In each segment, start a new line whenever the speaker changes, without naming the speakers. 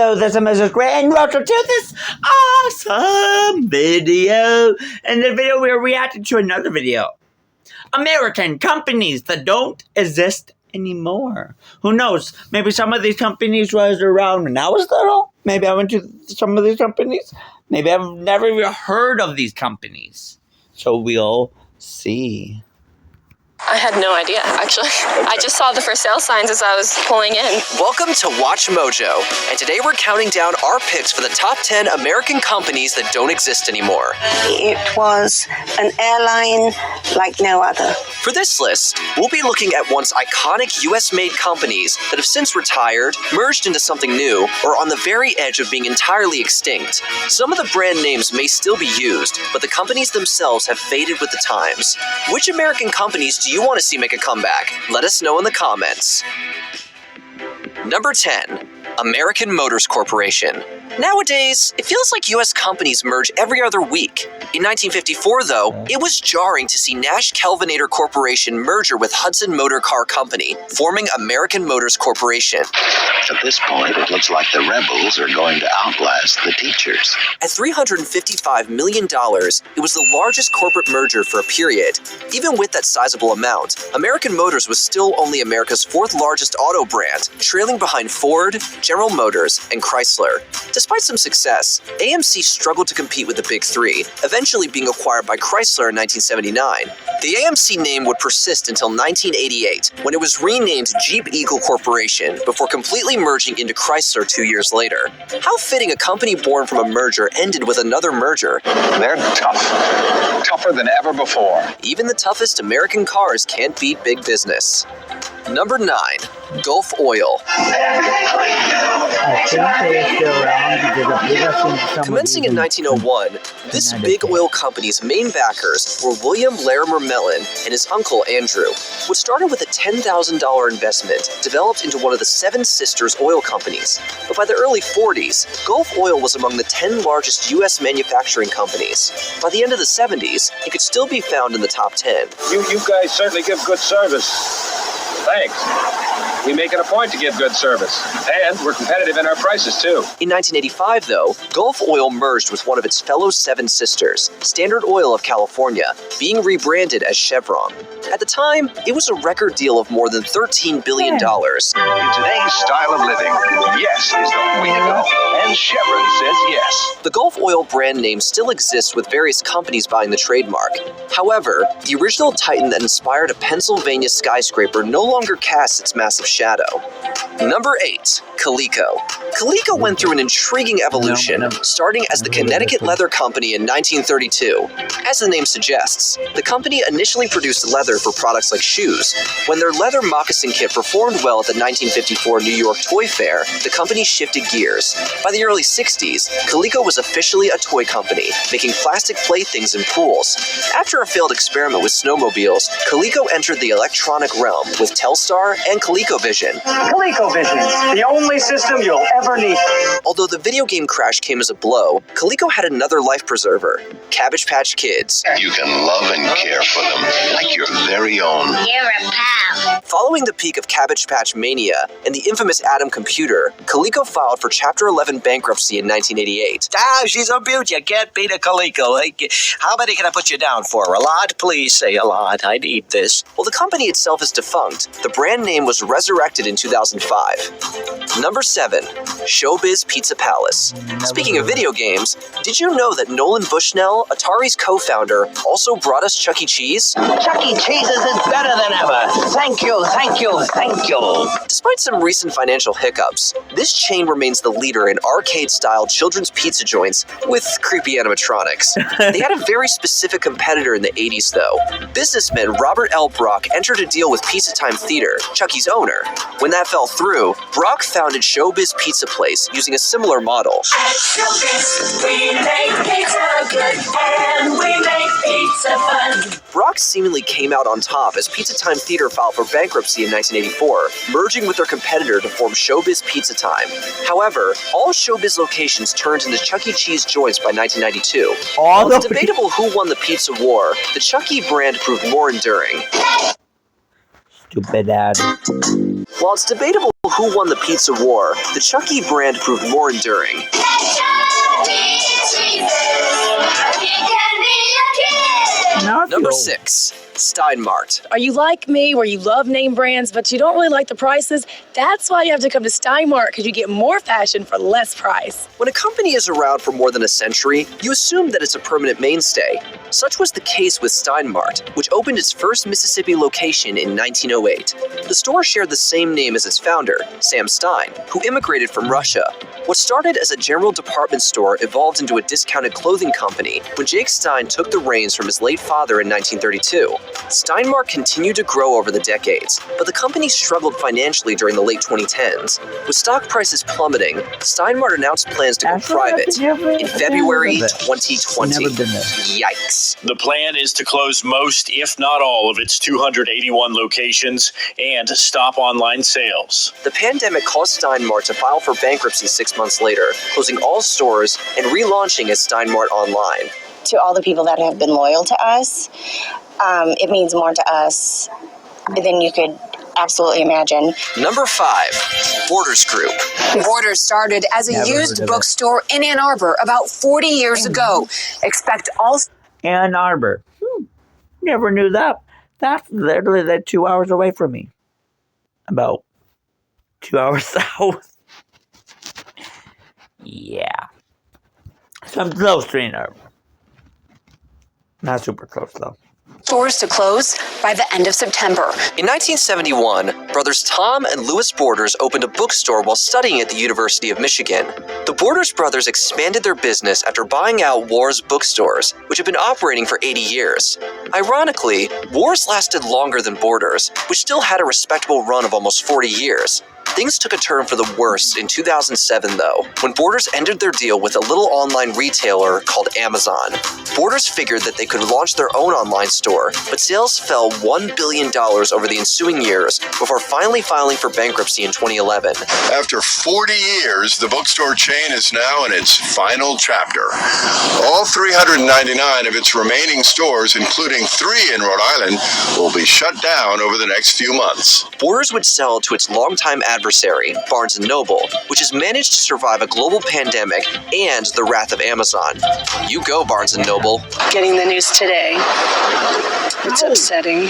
Hello, this is Mrs. Gray, and welcome to this awesome video. In the video, we're reacting to another video. American companies that don't exist anymore. Who knows? Maybe some of these companies was around when I was little. Maybe I went to some of these companies. Maybe I've never even heard of these companies. So we'll see.
I had no idea, actually. I just saw the for sale signs as I was pulling in.
Welcome to Watch Mojo, and today we're counting down our picks for the top 10 American companies that don't exist anymore.
It was an airline like no other.
For this list, we'll be looking at once iconic US-made companies that have since retired, merged into something new, or on the very edge of being entirely extinct. Some of the brand names may still be used, but the companies themselves have faded with the times. Which American companies do you want to see make a comeback? Let us know in the comments. Number 10. American Motors Corporation. Nowadays, it feels like U.S. companies merge every other week. In 1954, though, it was jarring to see Nash Kelvinator Corporation merger with Hudson Motor Car Company, forming American Motors Corporation.
At this point, it looks like the rebels are going to outlast the teachers.
At $355 million, it was the largest corporate merger for a period. Even with that sizable amount, American Motors was still only America's fourth largest auto brand, trailing behind Ford, General Motors, and Chrysler. Despite some success, AMC struggled to compete with the Big Three, eventually being acquired by Chrysler in 1979. The AMC name would persist until 1988, when it was renamed Jeep Eagle Corporation, before completely merging into Chrysler 2 years later. How fitting a company born from a merger ended with another merger.
They're tough. Tougher than ever before.
Even the toughest American cars can't beat big business. Number 9. Gulf Oil.
I think they're still around because I believe I've seen some.
Commencing in 1901, this big oil company's main backers were William Larimer Mellon and his uncle Andrew. What started with a $10,000 investment developed into one of the Seven Sisters oil companies. But by the early 40s, Gulf Oil was among the 10 largest U.S. manufacturing companies. By the end of the 70s, it could still be found in the top 10.
You guys certainly give good service. Thanks. We make it a point to give good service. And we're competitive in our prices, too.
In 1985, though, Gulf Oil merged with one of its fellow Seven Sisters, Standard Oil of California, being rebranded as Chevron. At the time, it was a record deal of more than $13 billion.
In today's style of living, yes is the way to go. And Chevron says yes.
The Gulf Oil brand name still exists with various companies buying the trademark. However, the original titan that inspired a Pennsylvania skyscraper no longer casts its massive shadow. Number 8. Coleco. Coleco went through an intriguing evolution, starting as the Connecticut Leather Company in 1932. As the name suggests, the company initially produced leather for products like shoes. When their leather moccasin kit performed well at the 1954 New York Toy Fair, the company shifted gears. By the early 60s, Coleco was officially a toy company, making plastic playthings in pools. After a failed experiment with snowmobiles, Coleco entered the electronic realm with Telstar and ColecoVision.
ColecoVision, the only system you'll ever need.
Although the video game crash came as a blow, Coleco had another life preserver, Cabbage Patch Kids.
You can love and care for them like your very own.
You're a pal.
Following the peak of Cabbage Patch mania and the infamous Atom computer, Coleco filed for Chapter 11 bankruptcy in 1988.
She's a beaut. You can't beat a Coleco. How many can I put you down for? A lot? Please say a lot. I need this.
While the company itself is defunct, the brand name was resurrected in 2005. Number 7. Showbiz Pizza Palace. Speaking of video games, did you know that Nolan Bushnell, Atari's co-founder, also brought us Chuck E. Cheese?
Chuck E. Cheese's is better than ever. Thank you, thank you, thank you.
Despite some recent financial hiccups, this chain remains the leader in arcade-style children's pizza joints with creepy animatronics. They had a very specific competitor in the 80s, though. Businessman Robert L. Brock entered a deal with Pizza Time Theater, Chuck E.'s owner. When that fell through, Brock founded Showbiz Pizza Place using a similar model.
At Showbiz, we make pizza good and we make pizza fun.
Brock seemingly came out on top as Pizza Time Theater filed for bankruptcy in 1984, merging with their competitor to form Showbiz Pizza Time. However, all Showbiz locations turned into Chuck E. Cheese joints by 1992. While it's debatable who won the pizza war, the Chuck E. brand proved more enduring.
Stupid ad.
While it's debatable Who Won the Pizza War, the Chuck E. brand proved more enduring. Number 6. Steinmart.
Are you like me where you love name brands but you don't really like the prices? That's why you have to come to Steinmart, because you get more fashion for less price.
When a company is around for more than a century, you assume that it's a permanent mainstay. Such was the case with Steinmart, which opened its first Mississippi location in 1908. The store shared the same name as its founder, Sam Stein, who immigrated from Russia. What started as a general department store evolved into a discounted clothing company when Jake Stein took the reins from his late father in 1932. Steinmart continued to grow over the decades, but the company struggled financially during the late 2010s. With stock prices plummeting, Steinmart announced plans to go private in February 2020. Yikes.
The plan is to close most, if not all, of its 281 locations and stop online sales.
The pandemic caused Steinmart to file for bankruptcy 6 months later, closing all stores and relaunching as Steinmart Online.
To all the people that have been loyal to us, it means more to us than you could absolutely imagine.
Number 5, Borders Group.
Borders started as a used bookstore in Ann Arbor about 40 years ago. Expect all...
Ann Arbor. Never knew that. That's literally like 2 hours away from me. About 2 hours south. Yeah. So I'm close to Ann Arbor. Not super close, though.
Stores to close by the end of September.
In 1971, brothers Tom and Louis Borders opened a bookstore while studying at the University of Michigan. The Borders brothers expanded their business after buying out War's bookstores, which had been operating for 80 years. Ironically, War's lasted longer than Borders, which still had a respectable run of almost 40 years. Things took a turn for the worse in 2007, though, when Borders ended their deal with a little online retailer called Amazon. Borders figured that they could launch their own online store, but sales fell $1 billion over the ensuing years before finally filing for bankruptcy in 2011.
After 40 years, the bookstore chain is now in its final chapter. All 399 of its remaining stores, including 3 in Rhode Island, will be shut down over the next few months.
Borders would sell to its longtime adversary, Barnes & Noble, which has managed to survive a global pandemic and the wrath of Amazon. You go, Barnes & Noble.
Getting the news today. It's upsetting.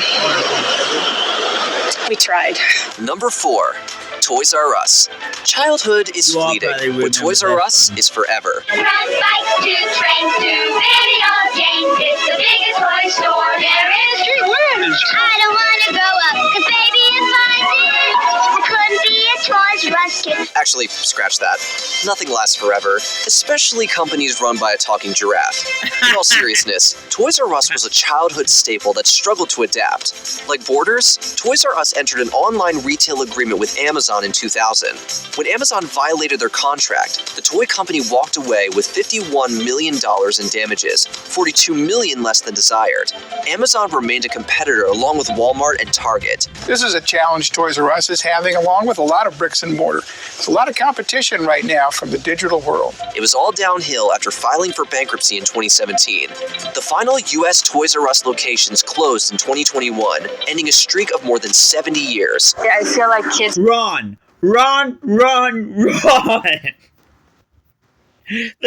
We tried.
Number 4. Toys R Us. Childhood is fleeting, but Toys R Us is forever.
From bikes to trains to video games, it's the biggest toy store there is. Gee whiz! I don't want to grow up, 'cause baby, if I did, I couldn't be a Toys R Us kid.
Actually, scratch that. Nothing lasts forever, especially companies run by a talking giraffe. In all seriousness, Toys R Us was a childhood staple that struggled to adapt. Like Borders, Toys R Us entered an online retail agreement with Amazon in 2000. When Amazon violated their contract, the toy company walked away with $51 million in damages, $42 million less than desired. Amazon remained a competitor along with Walmart and Target.
This is a challenge Toys R Us is having, along with a lot of bricks and mortar. There's a lot of competition right now from the digital world.
It was all downhill after filing for bankruptcy in 2017. The final U.S. Toys R Us locations closed in 2021, ending a streak of more than 70 years.
Yeah, I feel like kids...
Run! Run! The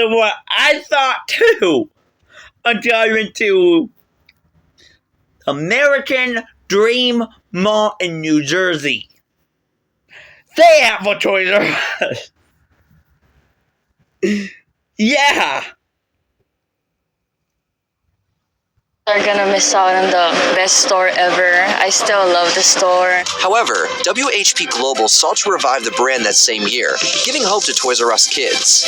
what I thought too, until I went to American Dream Mall in New Jersey. They have a Toys R Us. Yeah.
They're gonna miss out on the best store ever. I still love the store.
However, WHP Global sought to revive the brand that same year, giving hope to Toys R Us kids.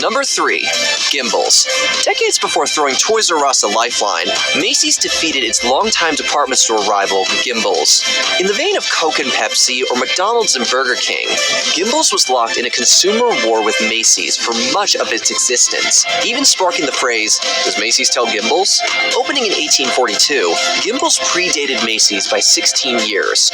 Number 3. Gimbals. Decades before throwing Toys R Us a lifeline, Macy's defeated its longtime department store rival, Gimbals. In the vein of Coke and Pepsi or McDonald's and Burger King, Gimbals was locked in a consumer war with Macy's for much of its existence, even sparking the phrase, "Does Macy's tell Gimbals?" Opening in 1842, Gimbals predated Macy's by 16 years.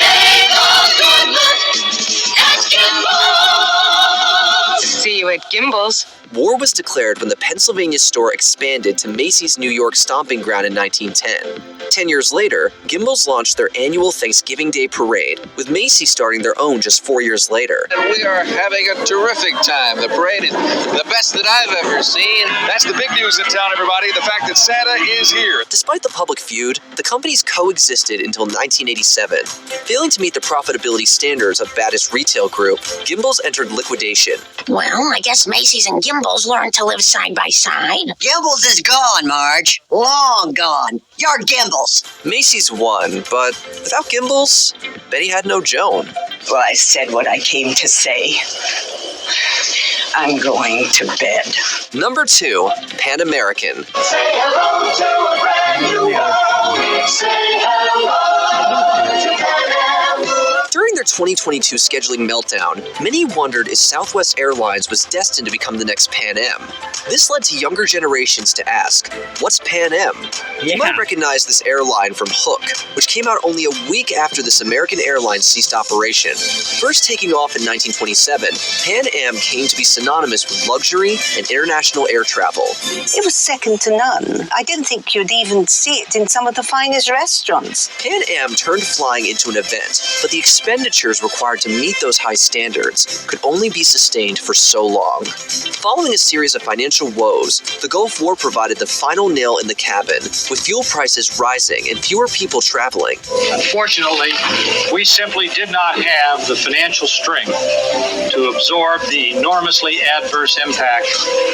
See, you at Gimbel's.
War was declared when the Pennsylvania store expanded to Macy's New York stomping ground in 1910. 10 years later, Gimbel's launched their annual Thanksgiving Day parade, with Macy's starting their own just 4 years later.
And we are having a terrific time. The parade is the best that I've ever seen.
That's the big news in town, everybody. The fact that Santa is here.
Despite the public feud, the companies coexisted until 1987. Failing to meet the profitability standards of Baddest Retail Group, Gimbel's entered liquidation.
Well, I guess Macy's and Gimbel's learned to live side by side.
Gimbel's is gone, Marge. Long gone. You're Gimbel's.
Macy's won, but without Gimbel's, Betty had no Joan.
Well, I said what I came to say. I'm going to bed.
Number 2, Pan American.
Say hello to a brand new world. Say hello to Pan Am.
During their 2022 scheduling meltdown, many wondered if Southwest Airlines was destined to become the next Pan Am. This led to younger generations to ask, what's Pan Am? You might recognize this airline from Hook, which came out only a week after this American Airlines ceased operation. First taking off in 1927, Pan Am came to be synonymous with luxury and international air travel.
It was second to none. I didn't think you'd even see it in some of the finest restaurants.
Pan Am turned flying into an event, but the expenditures required to meet those high standards could only be sustained for so long. Following a series of financial woes, the Gulf War provided the final nail in the cabin, with fuel prices rising and fewer people traveling.
Unfortunately, we simply did not have the financial strength to absorb the enormously adverse impact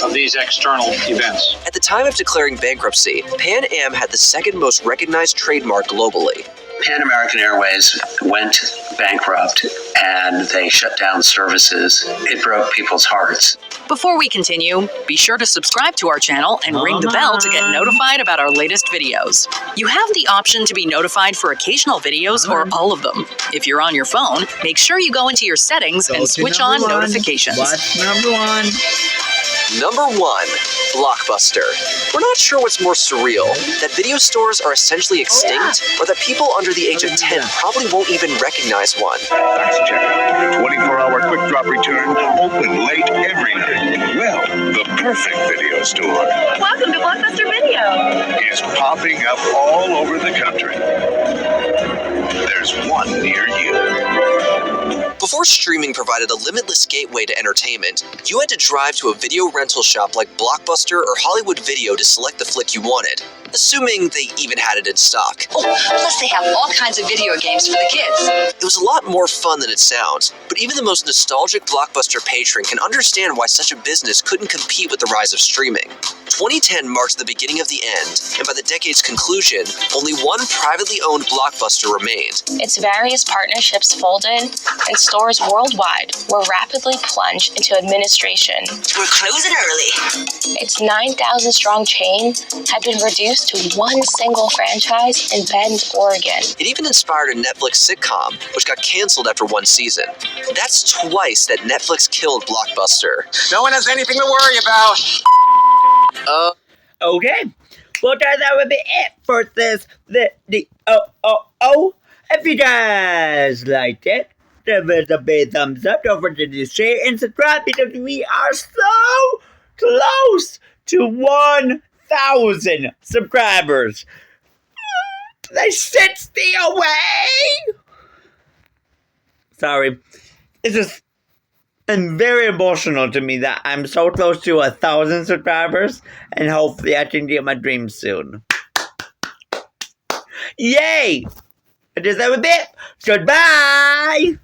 of these external events.
At the time of declaring bankruptcy, Pan Am had the second most recognized trademark globally.
Pan American Airways went bankrupt and they shut down services. It broke people's hearts.
Before we continue, be sure to subscribe to our channel and ring the bell to get notified about our latest videos. You have the option to be notified for occasional videos or all of them. If you're on your phone, make sure you go into your settings and switch on notifications.
What's number 1?
Number 1, Blockbuster. We're not sure what's more surreal, that video stores are essentially extinct, or that people under the age of 10 probably won't even recognize one.
Fast checkout, 24-hour quick drop return, open late every night. Well, the perfect video store
Welcome to Blockbuster Video.
is popping up all over the country. There's one near you.
Before streaming provided a limitless gateway to entertainment, you had to drive to a video rental shop like Blockbuster or Hollywood Video to select the flick you wanted, assuming they even had it in stock.
Oh, plus they have all kinds of video games for the kids.
It was a lot more fun than it sounds, but even the most nostalgic Blockbuster patron can understand why such a business couldn't compete with the rise of streaming. 2010 marked the beginning of the end, and by the decade's conclusion, only one privately owned Blockbuster remained.
Its various partnerships folded, and stores worldwide were rapidly plunged into administration.
We're closing early.
Its 9,000-strong chain had been reduced to one single franchise in Bend, Oregon.
It even inspired a Netflix sitcom, which got canceled after one season. That's twice that Netflix killed Blockbuster.
No one has anything to worry about.
Okay. Well, that would be it for this video. If you guys liked it, give it a big thumbs up. Don't forget to share and subscribe because we are so close to 1,000 subscribers. They 60 away. Sorry. It's just very emotional to me that I'm so close to 1,000 subscribers, and hopefully I can get my dreams soon. Yay! It is that a bit. Goodbye!